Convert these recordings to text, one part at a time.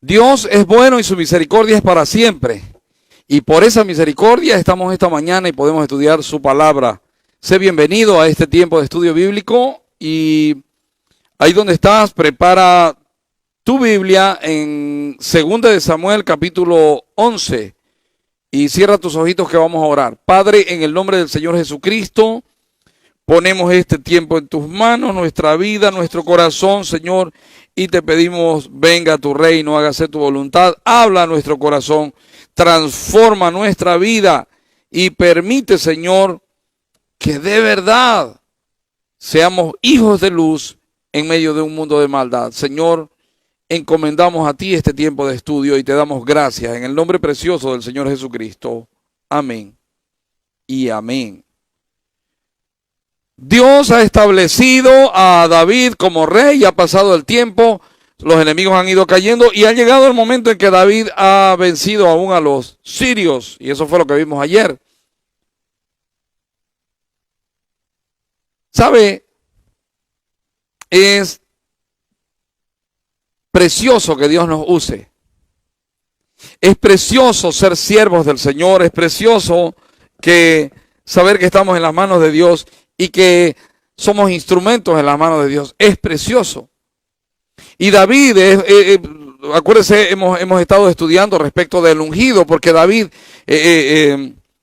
Dios es bueno y su misericordia es para siempre. Y por esa misericordia estamos esta mañana y podemos estudiar su palabra. Sé bienvenido a este tiempo de estudio bíblico y ahí donde estás, prepara tu Biblia en 2 de Samuel capítulo 11 y cierra tus ojitos que vamos a orar. Padre, en el nombre del Señor Jesucristo, ponemos este tiempo en tus manos, nuestra vida, nuestro corazón, Señor, y te pedimos, venga a tu reino, hágase tu voluntad, habla a nuestro corazón, transforma nuestra vida y permite, Señor, que de verdad seamos hijos de luz en medio de un mundo de maldad. Señor, encomendamos a ti este tiempo de estudio y te damos gracias en el nombre precioso del Señor Jesucristo. Amén y amén. Dios ha establecido a David como rey, ha pasado el tiempo, los enemigos han ido cayendo y ha llegado el momento en que David ha vencido aún a los sirios, y eso fue lo que vimos ayer. ¿Sabe? Es precioso que Dios nos use. Es precioso ser siervos del Señor, es precioso que saber que estamos en las manos de Dios y que somos instrumentos en las manos de Dios. Es precioso. Y David, acuérdense, hemos estado estudiando respecto del ungido, porque David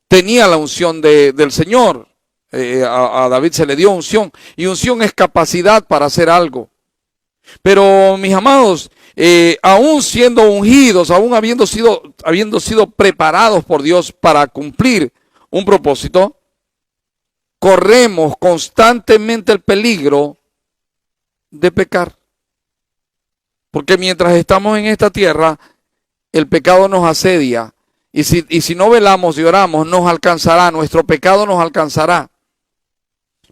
tenía la unción del Señor. A David se le dio unción, y unción es capacidad para hacer algo. Pero mis amados, aún siendo ungidos, aún habiendo sido preparados por Dios para cumplir un propósito, corremos constantemente el peligro de pecar. Porque mientras estamos en esta tierra, el pecado nos asedia. Y si no velamos y oramos, nos alcanzará, nuestro pecado nos alcanzará.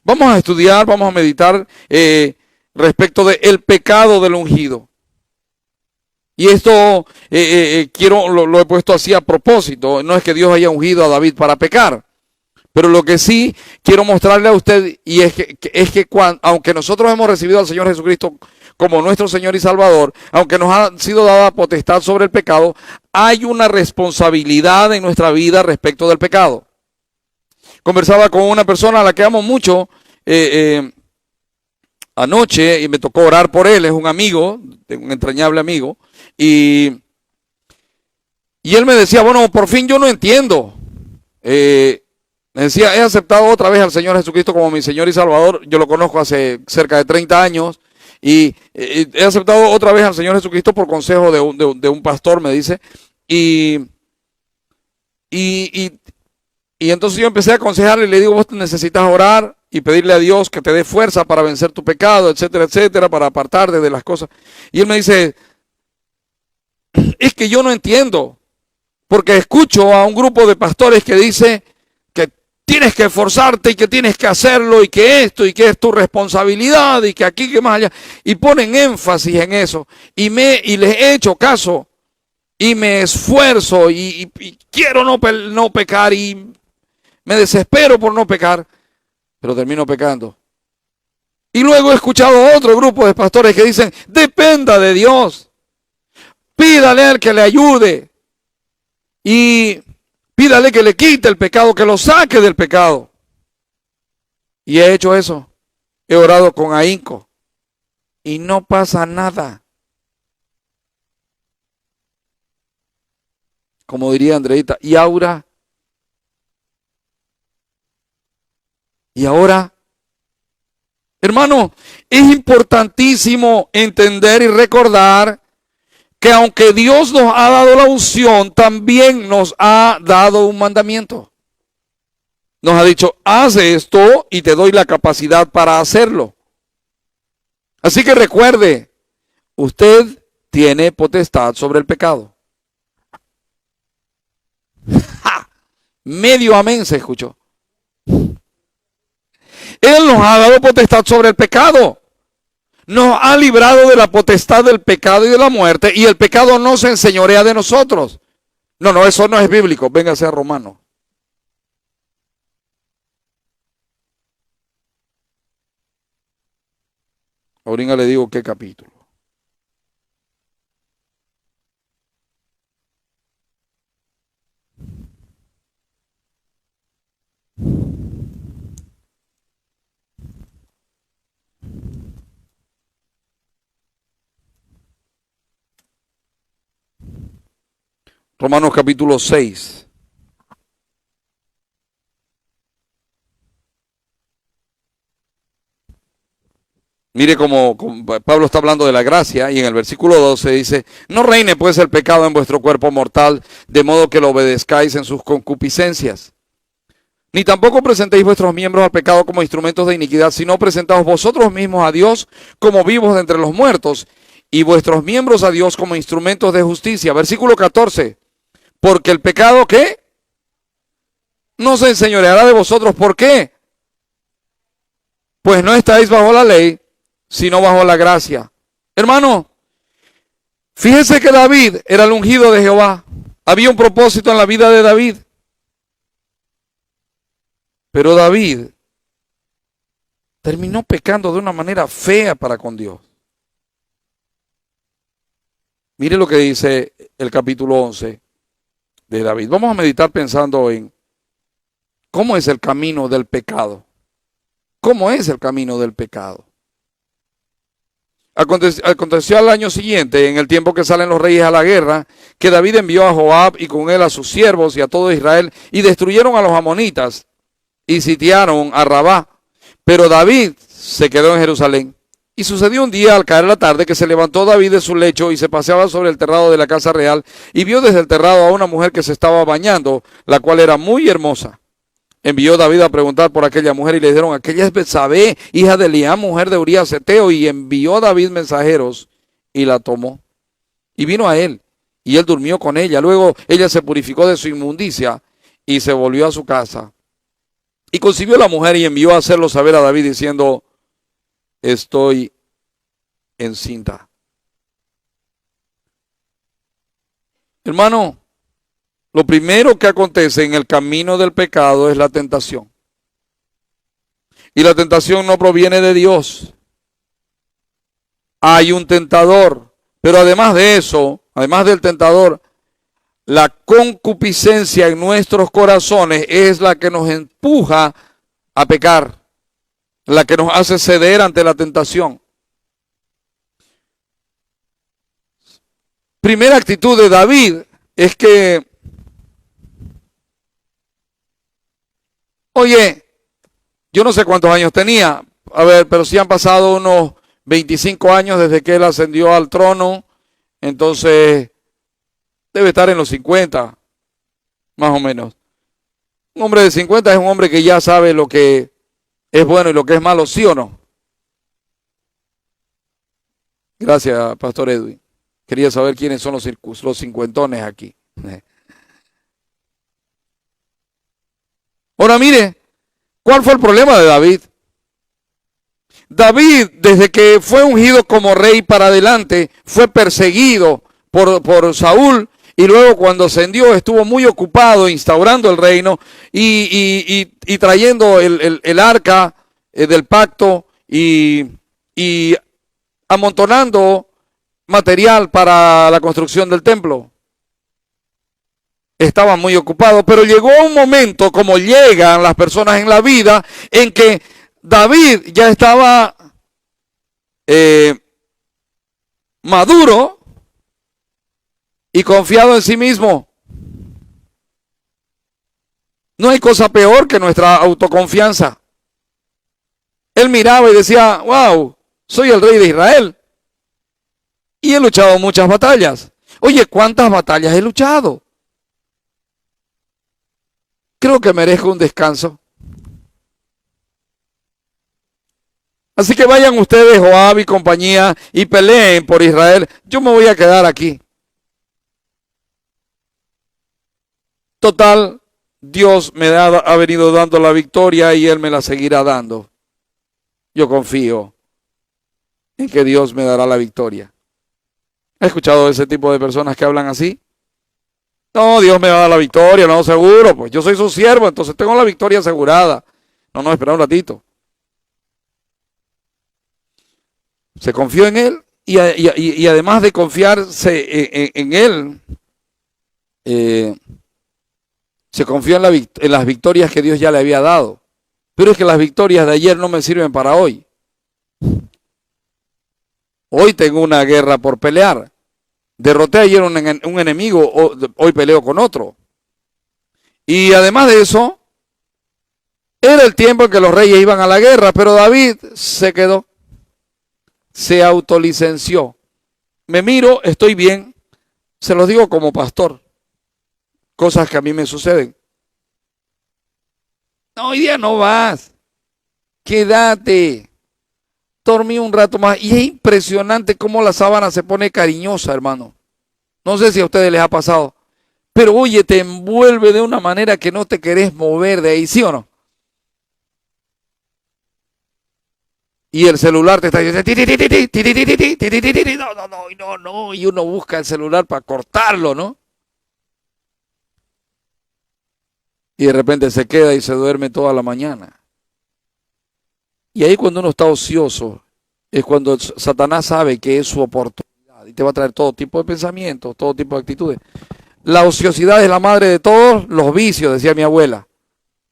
Vamos a estudiar, vamos a meditar respecto del pecado del ungido. Y esto lo he puesto así a propósito. No es que Dios haya ungido a David para pecar. Pero lo que sí quiero mostrarle a usted y es que aunque nosotros hemos recibido al Señor Jesucristo como nuestro Señor y Salvador, aunque nos ha sido dada potestad sobre el pecado, hay una responsabilidad en nuestra vida respecto del pecado. Conversaba con una persona a la que amo mucho anoche y me tocó orar por él, es un amigo, un entrañable amigo, y él me decía, bueno, por fin yo no entiendo. Me decía, he aceptado otra vez al Señor Jesucristo como mi Señor y Salvador. Yo lo conozco hace cerca de 30 años. Y he aceptado otra vez al Señor Jesucristo por consejo de un pastor, me dice. Y entonces yo empecé a aconsejarle y le digo, vos necesitas orar y pedirle a Dios que te dé fuerza para vencer tu pecado, etcétera, etcétera, para apartarte de las cosas. Y él me dice, es que yo no entiendo. Porque escucho a un grupo de pastores que dice que tienes que esforzarte y que tienes que hacerlo y que esto y que es tu responsabilidad y que aquí que más allá. Y ponen énfasis en eso. Y les he hecho caso y me esfuerzo y quiero no pecar y me desespero por no pecar, pero termino pecando. Y luego he escuchado otro grupo de pastores que dicen, dependa de Dios. Pídale al que le ayude. Y pídale que le quite el pecado, que lo saque del pecado. Y he hecho eso. He orado con ahínco. Y no pasa nada. Como diría Andreita, ¿y ahora? ¿Y ahora? Hermano, es importantísimo entender y recordar que aunque Dios nos ha dado la unción, también nos ha dado un mandamiento. Nos ha dicho, haz esto y te doy la capacidad para hacerlo. Así que recuerde, usted tiene potestad sobre el pecado. ¡Ja! Medio amén se escuchó. Él nos ha dado potestad sobre el pecado. Nos ha librado de la potestad del pecado y de la muerte, y el pecado no se enseñorea de nosotros. No, eso no es bíblico. Véngase a Romano. Ahorita le digo qué capítulo. Romanos capítulo 6. Mire cómo Pablo está hablando de la gracia y en el versículo 12 dice, no reine pues el pecado en vuestro cuerpo mortal, de modo que lo obedezcáis en sus concupiscencias. Ni tampoco presentéis vuestros miembros al pecado como instrumentos de iniquidad, sino presentaos vosotros mismos a Dios como vivos de entre los muertos, y vuestros miembros a Dios como instrumentos de justicia. Versículo 14, porque el pecado, ¿qué? No se enseñoreará de vosotros. ¿Por qué? Pues no estáis bajo la ley, sino bajo la gracia. Hermano, fíjense que David era el ungido de Jehová. Había un propósito en la vida de David. Pero David terminó pecando de una manera fea para con Dios. Mire lo que dice el capítulo 11 de David. Vamos a meditar pensando en cómo es el camino del pecado. ¿Cómo es el camino del pecado? Aconteció al año siguiente, en el tiempo que salen los reyes a la guerra, que David envió a Joab y con él a sus siervos y a todo Israel y destruyeron a los amonitas y sitiaron a Rabá. Pero David se quedó en Jerusalén. Y sucedió un día al caer la tarde que se levantó David de su lecho y se paseaba sobre el terrado de la casa real y vio desde el terrado a una mujer que se estaba bañando, la cual era muy hermosa. Envió David a preguntar por aquella mujer y le dijeron, aquella es Betsabé, hija de Eliam, mujer de Urías Eteo. Y envió David mensajeros y la tomó. Y vino a él, y él durmió con ella. Luego ella se purificó de su inmundicia y se volvió a su casa. Y concibió la mujer y envió a hacerlo saber a David diciendo, estoy encinta. Hermano, lo primero que acontece en el camino del pecado es la tentación. Y la tentación no proviene de Dios. Hay un tentador. Pero además de eso, además del tentador, la concupiscencia en nuestros corazones es la que nos empuja a pecar, la que nos hace ceder ante la tentación. Primera actitud de David es que, oye, yo no sé cuántos años tenía, a ver, pero sí han pasado unos 25 años desde que él ascendió al trono, entonces debe estar en los 50, más o menos. Un hombre de 50 es un hombre que ya sabe lo que es bueno y lo que es malo, ¿sí o no? Gracias, Pastor Edwin. Quería saber quiénes son los cincuentones aquí. Ahora mire, ¿cuál fue el problema de David? David, desde que fue ungido como rey para adelante, fue perseguido por Saúl, y luego cuando ascendió estuvo muy ocupado instaurando el reino y trayendo el arca del pacto y amontonando material para la construcción del templo. Estaba muy ocupado, pero llegó un momento, como llegan las personas en la vida, en que David ya estaba maduro y confiado en sí mismo. No hay cosa peor que nuestra autoconfianza. Él miraba y decía, wow, soy el rey de Israel. Y he luchado muchas batallas. Oye, ¿cuántas batallas he luchado? Creo que merezco un descanso. Así que vayan ustedes, Joab y compañía, y peleen por Israel. Yo me voy a quedar aquí. Total, Dios me ha venido dando la victoria y Él me la seguirá dando. Yo confío en que Dios me dará la victoria. ¿Has escuchado ese tipo de personas que hablan así? No, Dios me va a dar la victoria, no, seguro, pues yo soy su siervo, entonces tengo la victoria asegurada. No, espera un ratito. Se confió en Él y además de confiarse en Él, se confió en las victorias que Dios ya le había dado. Pero es que las victorias de ayer no me sirven para hoy. Hoy tengo una guerra por pelear. Derroté ayer un enemigo, hoy peleo con otro. Y además de eso, era el tiempo en que los reyes iban a la guerra, pero David se quedó, se autolicenció. Me miro, estoy bien, se los digo como pastor, cosas que a mí me suceden. No, hoy día no vas, quédate, dormí un rato más. Y es impresionante cómo la sábana se pone cariñosa, hermano. No sé si a ustedes les ha pasado, pero oye, te envuelve de una manera que no te querés mover de ahí, ¿sí o no? Y el celular te está diciendo, no, y uno busca el celular para cortarlo, ¿no? Y de repente se queda y se duerme toda la mañana. Y ahí cuando uno está ocioso, es cuando Satanás sabe que es su oportunidad y te va a traer todo tipo de pensamientos, todo tipo de actitudes. La ociosidad es la madre de todos los vicios, decía mi abuela,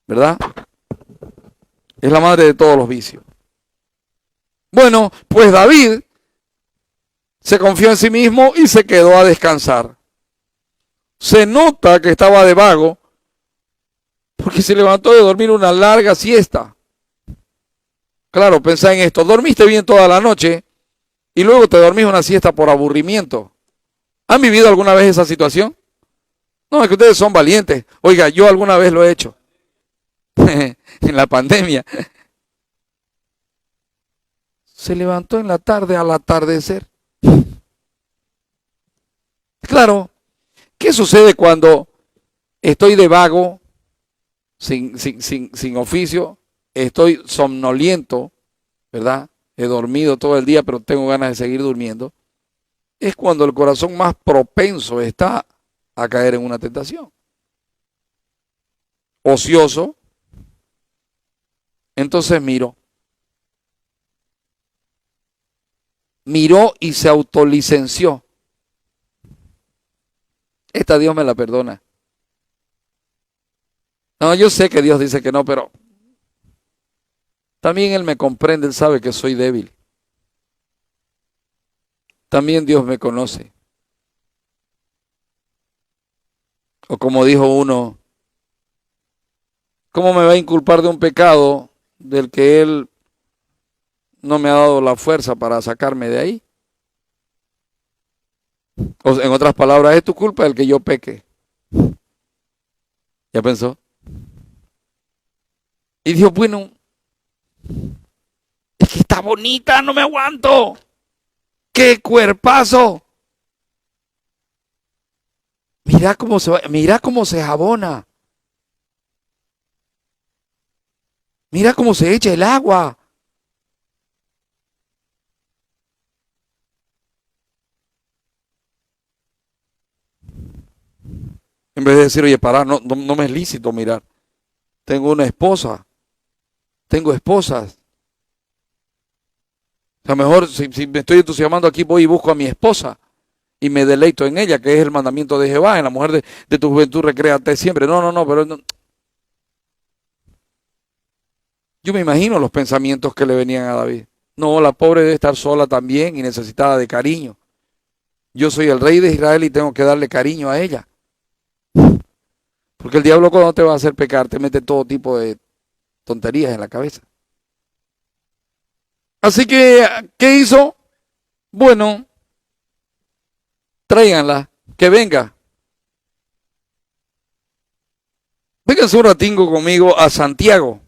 ¿verdad? Es la madre de todos los vicios. Bueno, pues David se confió en sí mismo y se quedó a descansar. Se nota que estaba de vago porque se levantó de dormir una larga siesta. Claro, pensá en esto, dormiste bien toda la noche y luego te dormís una siesta por aburrimiento. ¿Han vivido alguna vez esa situación? No, es que ustedes son valientes. Oiga, yo alguna vez lo he hecho. En la pandemia. Se levantó en la tarde al atardecer. Claro, ¿qué sucede cuando estoy de vago, sin oficio, estoy somnoliento, ¿verdad? He dormido todo el día, pero tengo ganas de seguir durmiendo. Es cuando el corazón más propenso está a caer en una tentación. Ocioso. Entonces miró y se autolicenció. Esta Dios me la perdona. No, yo sé que Dios dice que no, pero también Él me comprende, Él sabe que soy débil. También Dios me conoce. O como dijo uno, ¿cómo me va a inculpar de un pecado del que Él no me ha dado la fuerza para sacarme de ahí? O en otras palabras, es tu culpa el que yo peque. ¿Ya pensó? Y dijo, bueno, es que está bonita, no me aguanto. ¡Qué cuerpazo! Mira cómo se jabona. Mira cómo se echa el agua. En vez de decir, oye, pará, no me es lícito mirar. Tengo una esposa. Tengo esposas. A lo mejor si me estoy entusiasmando aquí, voy y busco a mi esposa y me deleito en ella, que es el mandamiento de Jehová. En la mujer de tu juventud recréate siempre. No, pero no. Yo me imagino los pensamientos que le venían a David. No, la pobre debe estar sola también y necesitada de cariño. Yo soy el rey de Israel y tengo que darle cariño a ella. Porque el diablo cuando te va a hacer pecar te mete todo tipo de tonterías en la cabeza. Así que, ¿qué hizo? Bueno, tráiganla, que venga. Vénganse un ratingo conmigo a Santiago,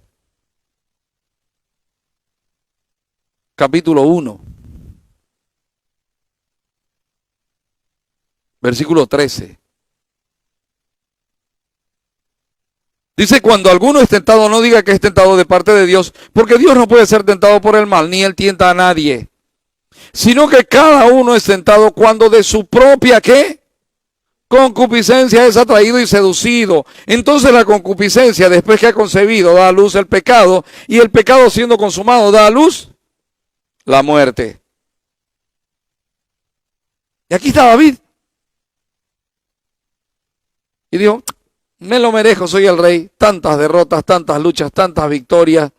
capítulo 1, versículo 13. Dice, cuando alguno es tentado, no diga que es tentado de parte de Dios, porque Dios no puede ser tentado por el mal, ni Él tienta a nadie. Sino que cada uno es tentado cuando de su propia, ¿qué? Concupiscencia es atraído y seducido. Entonces la concupiscencia, después que ha concebido, da a luz el pecado, y el pecado siendo consumado, da a luz la muerte. Y aquí está David. Y dijo, me lo merezco, soy el rey, tantas derrotas, tantas luchas, tantas victorias,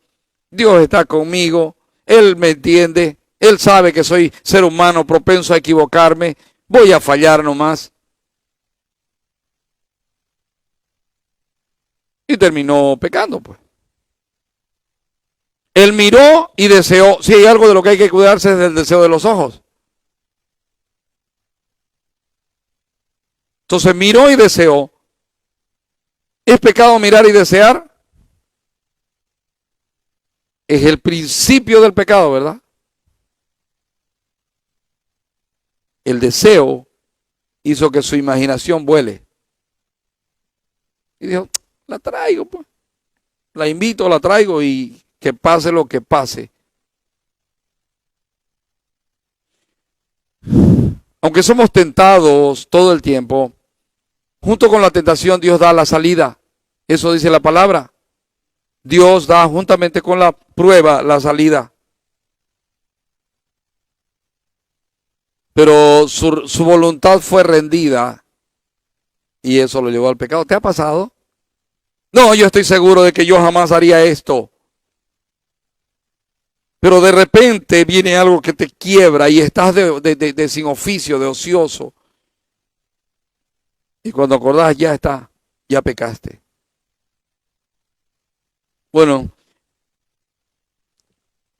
Dios está conmigo, Él me entiende, Él sabe que soy ser humano propenso a equivocarme, voy a fallar nomás. Y terminó pecando, pues. Él miró y deseó. Si hay algo de lo que hay que cuidarse es del deseo de los ojos. Entonces miró y deseó. ¿Es pecado mirar y desear? Es el principio del pecado, ¿verdad? El deseo hizo que su imaginación vuele. Y dijo, la traigo, pues. La invito, la traigo y que pase lo que pase. Aunque somos tentados todo el tiempo, junto con la tentación Dios da la salida. Eso dice la palabra. Dios da juntamente con la prueba la salida. Pero su voluntad fue rendida y eso lo llevó al pecado. ¿Te ha pasado? No, yo estoy seguro de que yo jamás haría esto. Pero de repente viene algo que te quiebra y estás de sin oficio, de ocioso. Y cuando acordás ya está, ya pecaste. Bueno,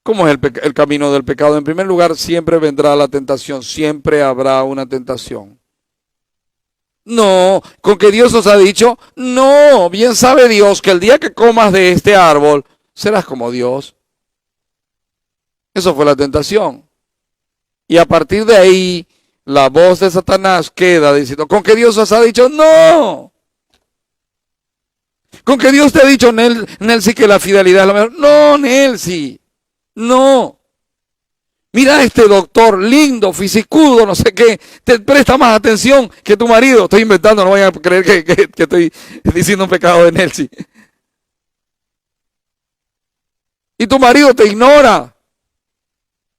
¿cómo es el camino del pecado? En primer lugar, siempre vendrá la tentación, siempre habrá una tentación. No, con que Dios os ha dicho, no, bien sabe Dios que el día que comas de este árbol, serás como Dios. Eso fue la tentación. Y a partir de ahí, la voz de Satanás queda diciendo, con que Dios os ha dicho, no. Con que Dios te ha dicho, Nelsi, que la fidelidad es lo mejor. No, Nelsi, no. Mira este doctor, lindo, fisicudo, no sé qué, te presta más atención que tu marido. Estoy inventando, no vayan a creer que estoy diciendo un pecado de Nelsi. Y tu marido te ignora,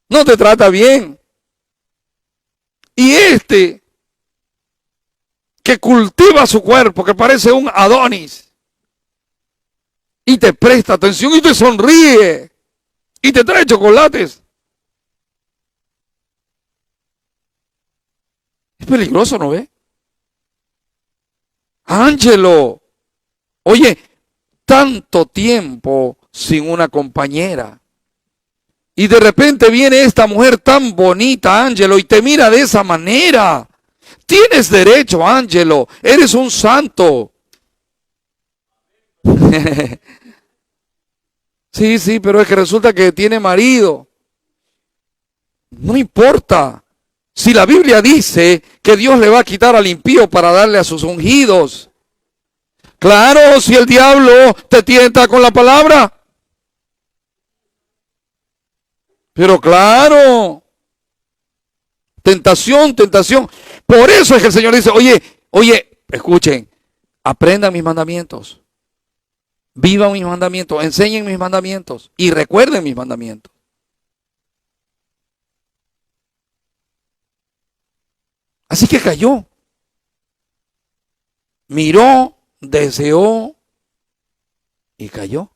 no te trata bien. Y este, que cultiva su cuerpo, que parece un Adonis, y te presta atención y te sonríe, y te trae chocolates. Es peligroso, ¿no ve? Ángelo, oye, tanto tiempo sin una compañera. Y de repente viene esta mujer tan bonita, Ángelo, y te mira de esa manera. Tienes derecho, Ángelo, eres un santo. Sí, pero es que resulta que tiene marido. No importa. Si la Biblia dice que Dios le va a quitar al impío para darle a sus ungidos. Claro, si el diablo te tienta con la palabra. Pero claro, tentación. Por eso es que el Señor dice, oye, escuchen, aprendan mis mandamientos, vivan mis mandamientos, enseñen mis mandamientos y recuerden mis mandamientos. Así que cayó, miró, deseó y cayó.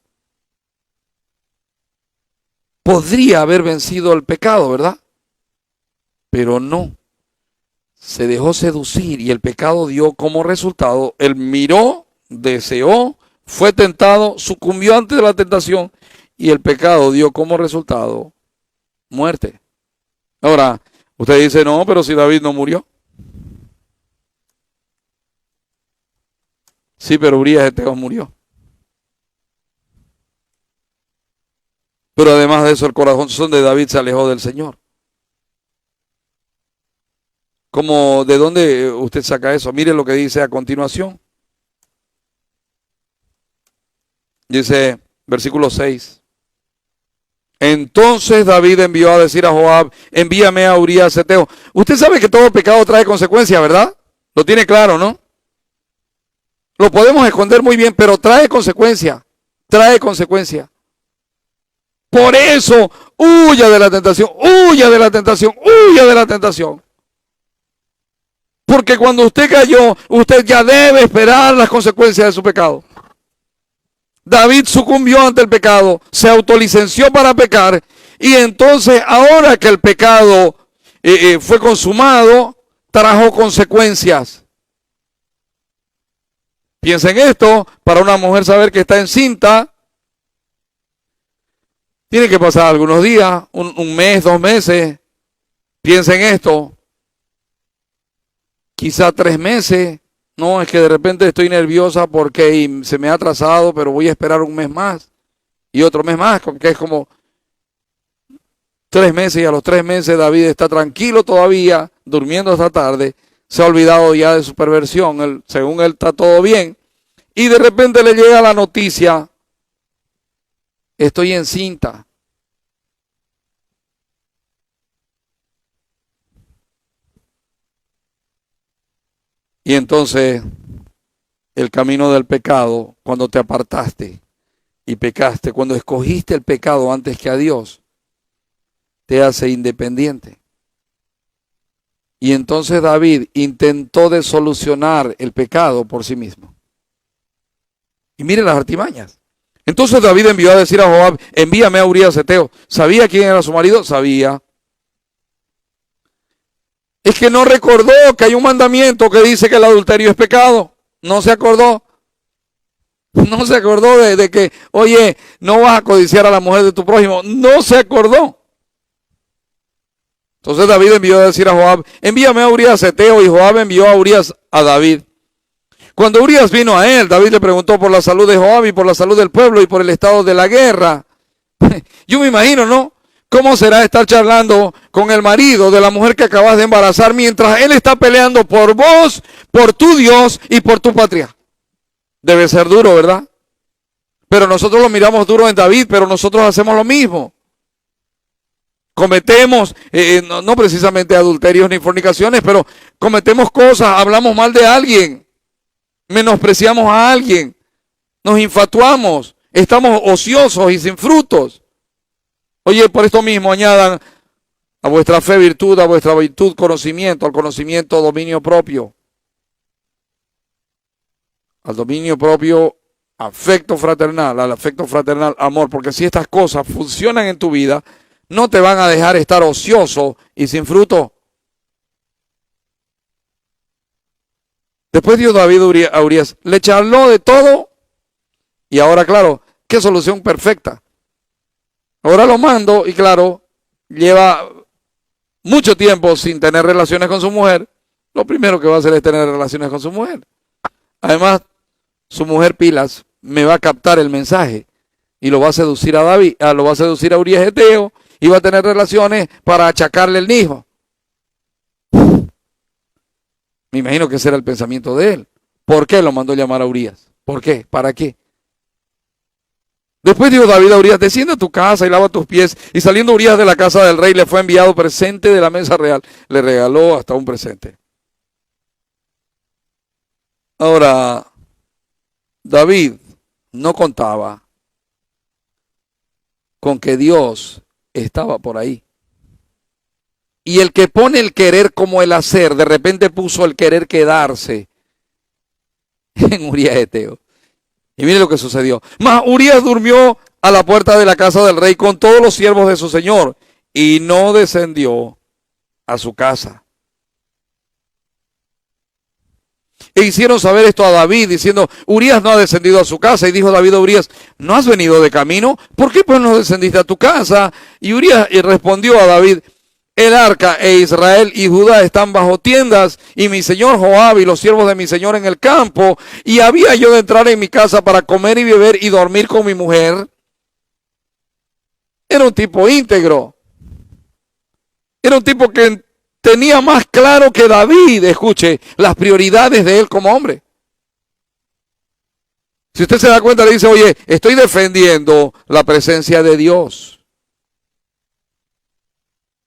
Podría haber vencido el pecado, ¿verdad? Pero no. Se dejó seducir y el pecado dio como resultado, él miró, deseó, fue tentado, sucumbió ante la tentación y el pecado dio como resultado muerte. Ahora, usted dice, no, pero si David no murió. Sí, pero Urías Eteo murió. Pero además de eso, el corazón de David se alejó del Señor. ¿Cómo, de dónde usted saca eso? Mire lo que dice a continuación. Dice, versículo 6. Entonces David envió a decir a Joab, envíame a Urías Eteo. Usted sabe que todo pecado trae consecuencias, ¿verdad? Lo tiene claro, ¿no? Lo podemos esconder muy bien, pero trae consecuencia. Trae consecuencia. Por eso, huya de la tentación, huya de la tentación, huya de la tentación. Porque cuando usted cayó, usted ya debe esperar las consecuencias de su pecado. David sucumbió ante el pecado, se autolicenció para pecar, y entonces ahora que el pecado fue consumado, trajo consecuencias. Piensa en esto, para una mujer saber que está encinta, tiene que pasar algunos días, un mes, 2 meses. Piensa en esto, quizá 3 meses. No, es que de repente estoy nerviosa porque se me ha atrasado, pero voy a esperar un mes más y otro mes más, que es como 3 meses, y a los 3 meses David está tranquilo todavía, durmiendo hasta tarde, se ha olvidado ya de su perversión, según él está todo bien, y de repente le llega la noticia: estoy encinta. Y entonces el camino del pecado, cuando te apartaste y pecaste, cuando escogiste el pecado antes que a Dios, te hace independiente. Y entonces David intentó de solucionar el pecado por sí mismo. Y miren las artimañas. Entonces David envió a decir a Joab: envíame a Urías Heteo. ¿Sabía quién era su marido? Sabía. Es que no recordó que hay un mandamiento que dice que el adulterio es pecado. No se acordó. No se acordó de que, oye, no vas a codiciar a la mujer de tu prójimo. No se acordó. Entonces David envió a decir a Joab: envíame a Urías Heteo. Y Joab envió a Urías a David. Cuando Urías vino a él, David le preguntó por la salud de Joab y por la salud del pueblo y por el estado de la guerra. Yo me imagino, ¿no? ¿Cómo será estar charlando con el marido de la mujer que acabas de embarazar mientras él está peleando por vos, por tu Dios y por tu patria? Debe ser duro, ¿verdad? Pero nosotros lo miramos duro en David, pero nosotros hacemos lo mismo. Cometemos, no precisamente adulterios ni fornicaciones, pero cometemos cosas, hablamos mal de alguien, menospreciamos a alguien, nos infatuamos, estamos ociosos y sin frutos. Oye, por esto mismo añadan a vuestra fe virtud, a vuestra virtud conocimiento, al conocimiento dominio propio, al dominio propio afecto fraternal, al afecto fraternal amor, porque si estas cosas funcionan en tu vida, no te van a dejar estar ocioso y sin fruto. Después dio David a Urías, le charló de todo y ahora, claro, qué solución perfecta. Ahora lo mando y claro, lleva mucho tiempo sin tener relaciones con su mujer. Lo primero que va a hacer es tener relaciones con su mujer. Además, su mujer Pilas me va a captar el mensaje y lo va a seducir a David, lo va a seducir a Urías Heteo y va a tener relaciones para achacarle el hijo. Me imagino que ese era el pensamiento de él. ¿Por qué lo mandó llamar a Urías? ¿Por qué? ¿Para qué? Después dijo David a Urías: desciende a tu casa y lava tus pies. Y saliendo Urías de la casa del rey, le fue enviado presente de la mesa real. Le regaló hasta un presente. Ahora, David no contaba con que Dios estaba por ahí. Y el que pone el querer como el hacer, de repente puso el querer quedarse en Urías Heteo. Y mire lo que sucedió. Mas Urías durmió a la puerta de la casa del rey con todos los siervos de su señor y no descendió a su casa. E hicieron saber esto a David, diciendo: Urías no ha descendido a su casa. Y dijo David a Urías: ¿no has venido de camino? ¿Por qué pues no descendiste a tu casa? Y Urías respondió a David: el arca e Israel y Judá están bajo tiendas, y mi señor Joab y los siervos de mi señor en el campo, y había yo de entrar en mi casa para comer y beber y dormir con mi mujer. Era un tipo íntegro. Era un tipo que tenía más claro que David, escuche, las prioridades de él como hombre. Si usted se da cuenta, le dice: oye, estoy defendiendo la presencia de Dios.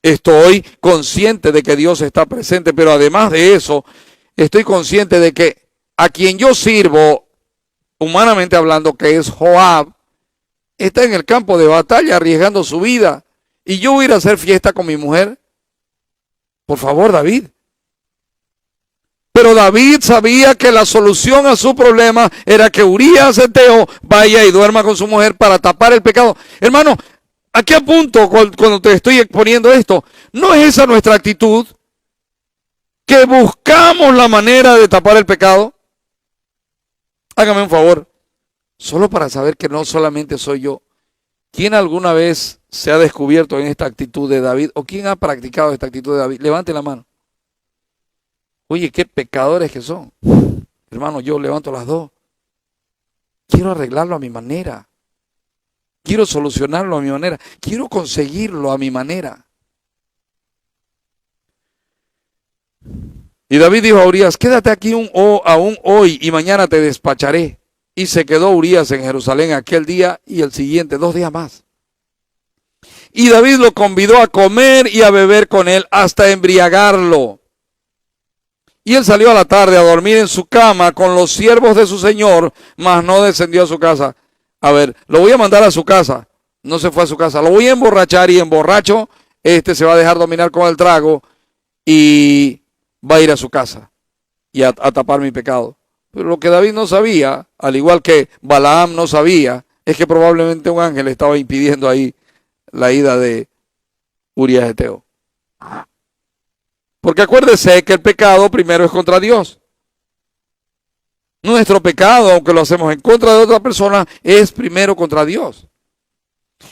Estoy consciente de que Dios está presente, pero además de eso, estoy consciente de que a quien yo sirvo, humanamente hablando, que es Joab, está en el campo de batalla arriesgando su vida. Y yo voy a ir a hacer fiesta con mi mujer. Por favor, David. Pero David sabía que la solución a su problema era que Urías Heteo vaya y duerma con su mujer para tapar el pecado. Hermano, ¿a qué apunto cuando te estoy exponiendo esto? ¿No es esa nuestra actitud? que buscamos la manera de tapar el pecado. Hágame un favor, solo para saber que no solamente soy yo. ¿Quién alguna vez se ha descubierto en esta actitud de David? ¿O quién ha practicado esta actitud de David? Levante la mano. Oye, qué pecadores que son. Hermano, yo levanto las dos. Quiero arreglarlo a mi manera. Quiero solucionarlo a mi manera. Quiero conseguirlo a mi manera. Y David dijo a Urías, quédate aquí aún hoy y mañana te despacharé. Y se quedó Urías en Jerusalén aquel día y el siguiente, 2 días más. Y David lo convidó a comer y a beber con él hasta embriagarlo. Y él salió a la tarde a dormir en su cama con los siervos de su señor, mas no descendió a su casa. A ver, lo voy a mandar a su casa. No se fue a su casa. Lo voy a emborrachar y emborracho, se va a dejar dominar con el trago y va a ir a su casa y a tapar mi pecado. Pero lo que David no sabía, al igual que Balaam no sabía, es que probablemente un ángel estaba impidiendo ahí la ida de Urías Eteo. Porque acuérdese que el pecado primero es contra Dios. Nuestro pecado, aunque lo hacemos en contra de otra persona, es primero contra Dios.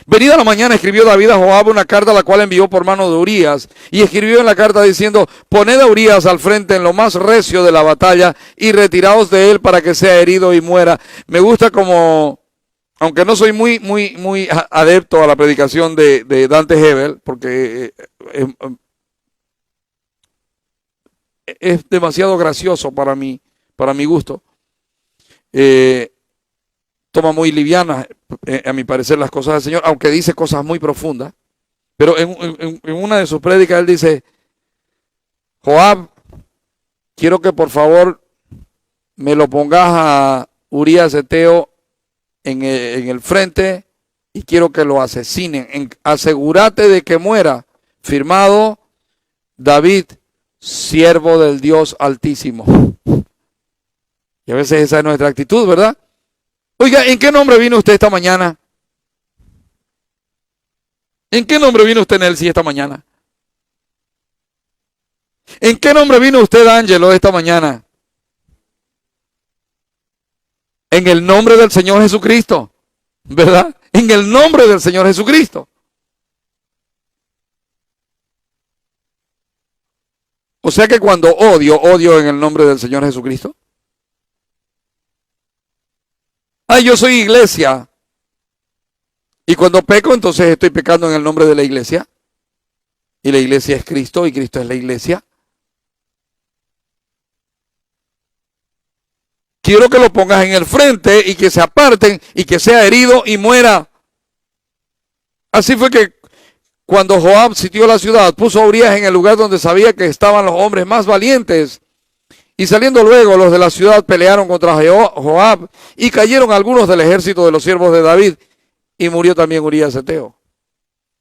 Venida la mañana escribió David a Joab una carta, la cual envió por mano de Urías, y escribió en la carta diciendo, poned a Urías al frente en lo más recio de la batalla y retiraos de él para que sea herido y muera. Me gusta como, aunque no soy muy adepto a la predicación de Dante Hebel, porque es demasiado gracioso para mi gusto. Toma muy liviana, a mi parecer, las cosas del Señor, aunque dice cosas muy profundas. Pero en una de sus prédicas él dice, Joab, quiero que por favor me lo pongas a Urías Eteo en el frente y quiero que lo asesinen. Asegúrate de que muera. Firmado David, siervo del Dios Altísimo. Y a veces esa es nuestra actitud, ¿verdad? Oiga, ¿en qué nombre vino usted esta mañana? ¿En qué nombre vino usted, Nelcy, esta mañana? ¿En qué nombre vino usted, Ángelo, esta mañana? En el nombre del Señor Jesucristo, ¿verdad? En el nombre del Señor Jesucristo. O sea que cuando odio en el nombre del Señor Jesucristo. Ay, yo soy iglesia. Y cuando peco, entonces estoy pecando en el nombre de la iglesia. Y la iglesia es Cristo y Cristo es la iglesia. Quiero que lo pongas en el frente y que se aparten y que sea herido y muera. Así fue que cuando Joab sitió la ciudad, puso a Urías en el lugar donde sabía que estaban los hombres más valientes. Y saliendo luego los de la ciudad pelearon contra Joab y cayeron algunos del ejército de los siervos de David y murió también Urías Eteo.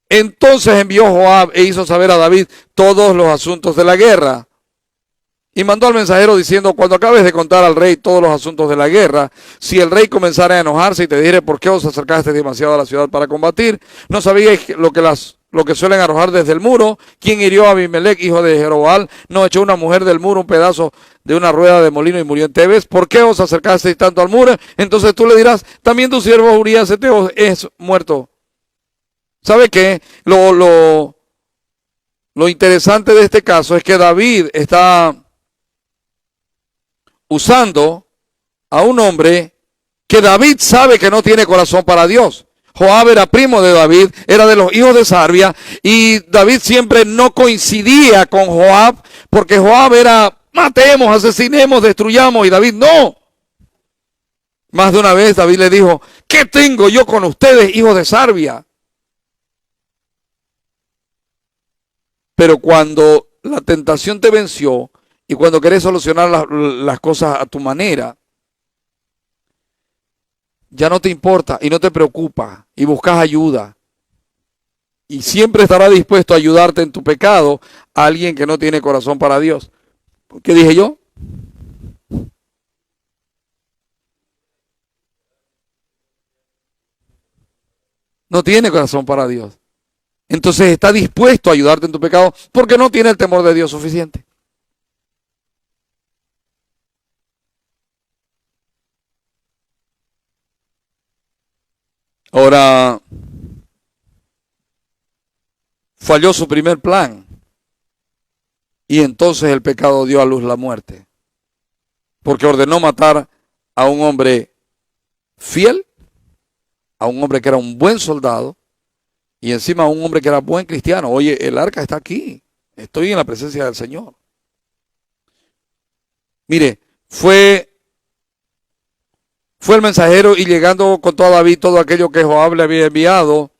Entonces envió Joab e hizo saber a David todos los asuntos de la guerra. Y mandó al mensajero diciendo, cuando acabes de contar al rey todos los asuntos de la guerra, si el rey comenzara a enojarse y te dijere, ¿por qué os acercaste demasiado a la ciudad para combatir? ¿No sabíais lo que suelen arrojar desde el muro? ¿Quién hirió a Abimelech, hijo de Jerobal? ¿No echó una mujer del muro un pedazo de una rueda de molino y murió en Tebes? ¿Por qué os acercasteis tanto al muro? Entonces tú le dirás, también tu siervo Urías Eteo es muerto. ¿Sabe qué? Lo interesante de este caso es que David está usando a un hombre que David sabe que no tiene corazón para Dios. Joab era primo de David, era de los hijos de Sarvia, y David siempre no coincidía con Joab, porque Joab era, matemos, asesinemos, destruyamos, y David no. Más de una vez David le dijo, ¿qué tengo yo con ustedes, hijos de Sarvia? Pero cuando la tentación te venció, y cuando querés solucionar las cosas a tu manera, ya no te importa y no te preocupa y buscas ayuda. Y siempre estará dispuesto a ayudarte en tu pecado a alguien que no tiene corazón para Dios. ¿Qué dije yo? No tiene corazón para Dios. Entonces está dispuesto a ayudarte en tu pecado porque no tiene el temor de Dios suficiente. Ahora, falló su primer plan. Y entonces el pecado dio a luz la muerte. Porque ordenó matar a un hombre fiel, a un hombre que era un buen soldado, y encima a un hombre que era buen cristiano. Oye, el arca está aquí. Estoy en la presencia del Señor. Mire, fue el mensajero y llegando contó a David todo aquello que Joab le había enviado.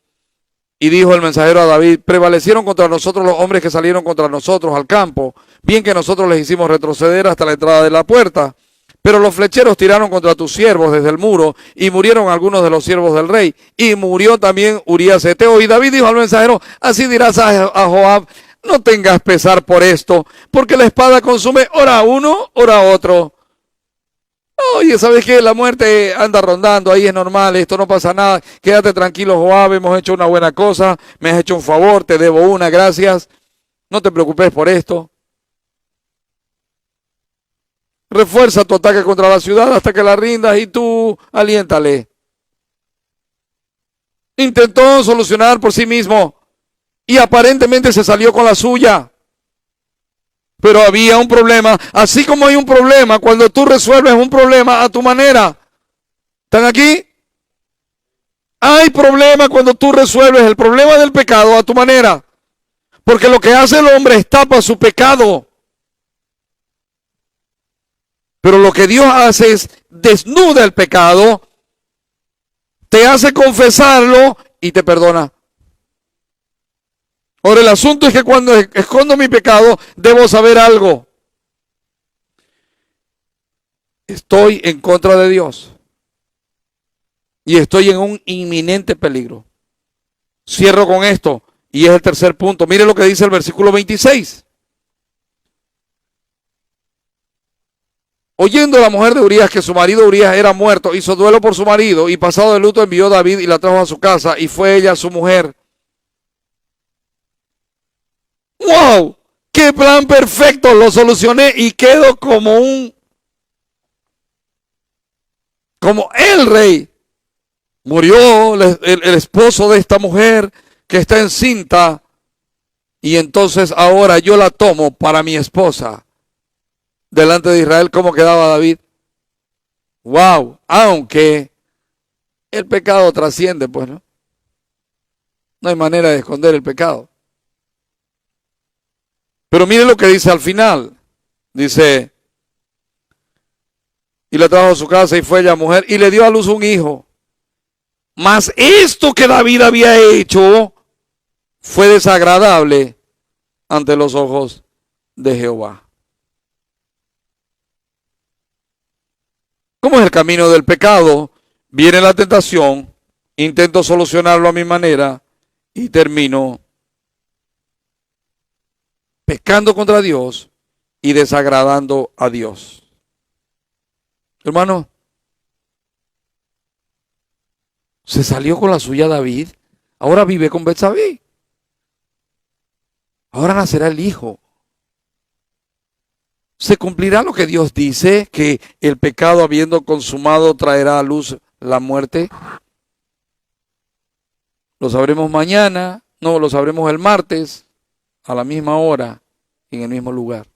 Y dijo el mensajero a David: prevalecieron contra nosotros los hombres que salieron contra nosotros al campo, bien que nosotros les hicimos retroceder hasta la entrada de la puerta. Pero los flecheros tiraron contra tus siervos desde el muro, y murieron algunos de los siervos del rey, y murió también Urías Eteo. Y David dijo al mensajero: así dirás a Joab: no tengas pesar por esto, porque la espada consume ora a uno, ora a otro. Oye, ¿sabes qué? La muerte anda rondando, ahí es normal, esto no pasa nada. Quédate tranquilo, Joab, hemos hecho una buena cosa, me has hecho un favor, te debo una, gracias. No te preocupes por esto. Refuerza tu ataque contra la ciudad hasta que la rindas y tú aliéntale. Intentó solucionar por sí mismo y aparentemente se salió con la suya. Pero había un problema, así como hay un problema cuando tú resuelves un problema a tu manera. ¿Están aquí? Hay problema cuando tú resuelves el problema del pecado a tu manera. Porque lo que hace el hombre es tapa su pecado. Pero lo que Dios hace es desnuda el pecado, te hace confesarlo y te perdona. Ahora el asunto es que cuando escondo mi pecado, debo saber algo. Estoy en contra de Dios. Y estoy en un inminente peligro. Cierro con esto. Y es el tercer punto. Mire lo que dice el versículo 26. Oyendo la mujer de Urías que su marido Urías era muerto, hizo duelo por su marido, y pasado de luto envió a David y la trajo a su casa, y fue ella su mujer. ¡Wow! ¡Qué plan perfecto! Lo solucioné y quedo como el rey. Murió el esposo de esta mujer que está encinta, y entonces ahora yo la tomo para mi esposa. Delante de Israel, ¿cómo quedaba David? ¡Wow! Aunque el pecado trasciende, pues, ¿no? No hay manera de esconder el pecado. Pero mire lo que dice al final. Dice: y la trajo a su casa y fue ella mujer y le dio a luz un hijo. Mas esto que David había hecho fue desagradable ante los ojos de Jehová. ¿Cómo es el camino del pecado? Viene la tentación, intento solucionarlo a mi manera y termino pecando contra Dios y desagradando a Dios. Hermano, se salió con la suya David, ahora vive con Betsabé. Ahora nacerá el hijo. ¿Se cumplirá lo que Dios dice, que el pecado habiendo consumado traerá a luz la muerte? Lo sabremos mañana, no, lo sabremos el martes, a la misma hora, en el mismo lugar.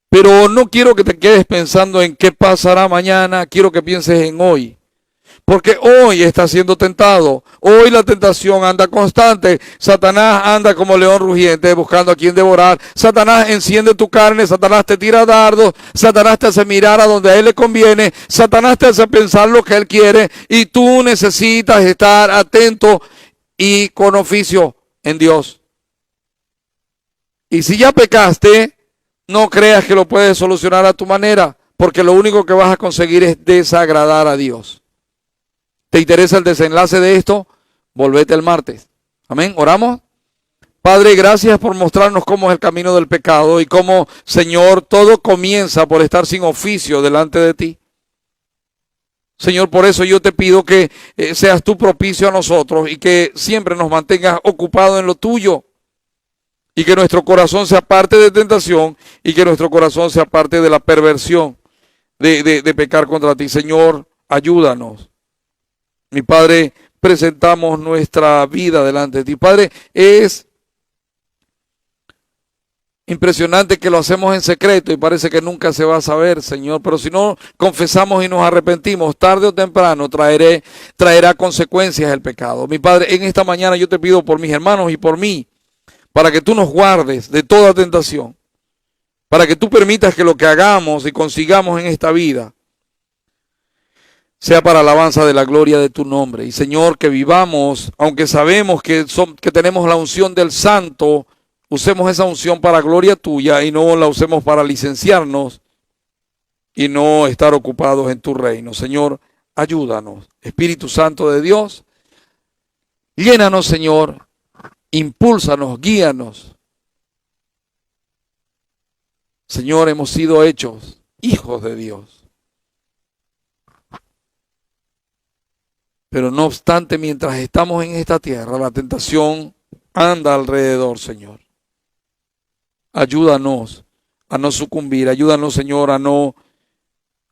Pero no quiero que te quedes pensando en qué pasará mañana, quiero que pienses en hoy. Porque hoy estás siendo tentado, hoy la tentación anda constante, Satanás anda como león rugiente buscando a quien devorar, Satanás enciende tu carne, Satanás te tira dardos, Satanás te hace mirar a donde a él le conviene, Satanás te hace pensar lo que él quiere y tú necesitas estar atento y con oficio en Dios. Y si ya pecaste, no creas que lo puedes solucionar a tu manera, porque lo único que vas a conseguir es desagradar a Dios. ¿Te interesa el desenlace de esto? Volvete el martes. Amén. ¿Oramos? Padre, gracias por mostrarnos cómo es el camino del pecado y cómo, Señor, todo comienza por estar sin oficio delante de ti. Señor, por eso yo te pido que seas tú propicio a nosotros y que siempre nos mantengas ocupados en lo tuyo. Y que nuestro corazón sea parte de tentación y que nuestro corazón sea parte de la perversión de pecar contra ti. Señor, ayúdanos. Mi Padre, presentamos nuestra vida delante de ti. Padre, es impresionante que lo hacemos en secreto y parece que nunca se va a saber, Señor. Pero si no confesamos y nos arrepentimos, tarde o temprano traerá consecuencias el pecado. Mi Padre, en esta mañana yo te pido por mis hermanos y por mí, para que tú nos guardes de toda tentación, para que tú permitas que lo que hagamos y consigamos en esta vida sea para alabanza de la gloria de tu nombre. Y Señor, que vivamos, aunque sabemos que tenemos la unción del Santo, usemos esa unción para gloria tuya y no la usemos para licenciarnos y no estar ocupados en tu reino. Señor, ayúdanos. Espíritu Santo de Dios, llénanos, Señor, impúlsanos, guíanos. Señor, hemos sido hechos hijos de Dios. Pero no obstante, mientras estamos en esta tierra, la tentación anda alrededor, Señor. Ayúdanos a no sucumbir. Ayúdanos, Señor, a no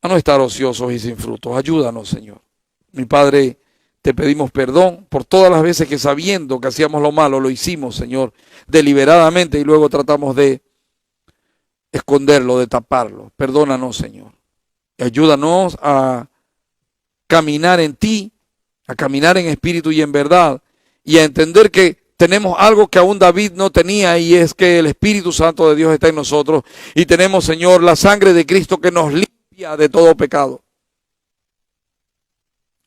estar ociosos y sin frutos. Ayúdanos, Señor. Mi Padre, te pedimos perdón por todas las veces que sabiendo que hacíamos lo malo, lo hicimos, Señor, deliberadamente y luego tratamos de esconderlo, de taparlo. Perdónanos, Señor. Y ayúdanos a caminar en ti, a caminar en espíritu y en verdad, y a entender que tenemos algo que aún David no tenía, y es que el Espíritu Santo de Dios está en nosotros, y tenemos, Señor, la sangre de Cristo que nos limpia de todo pecado.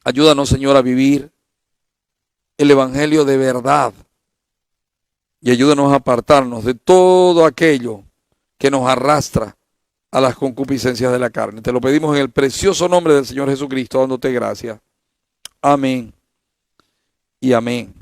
Ayúdanos, Señor, a vivir el Evangelio de verdad, y ayúdanos a apartarnos de todo aquello que nos arrastra a las concupiscencias de la carne. Te lo pedimos en el precioso nombre del Señor Jesucristo, dándote gracias. Amén y amén.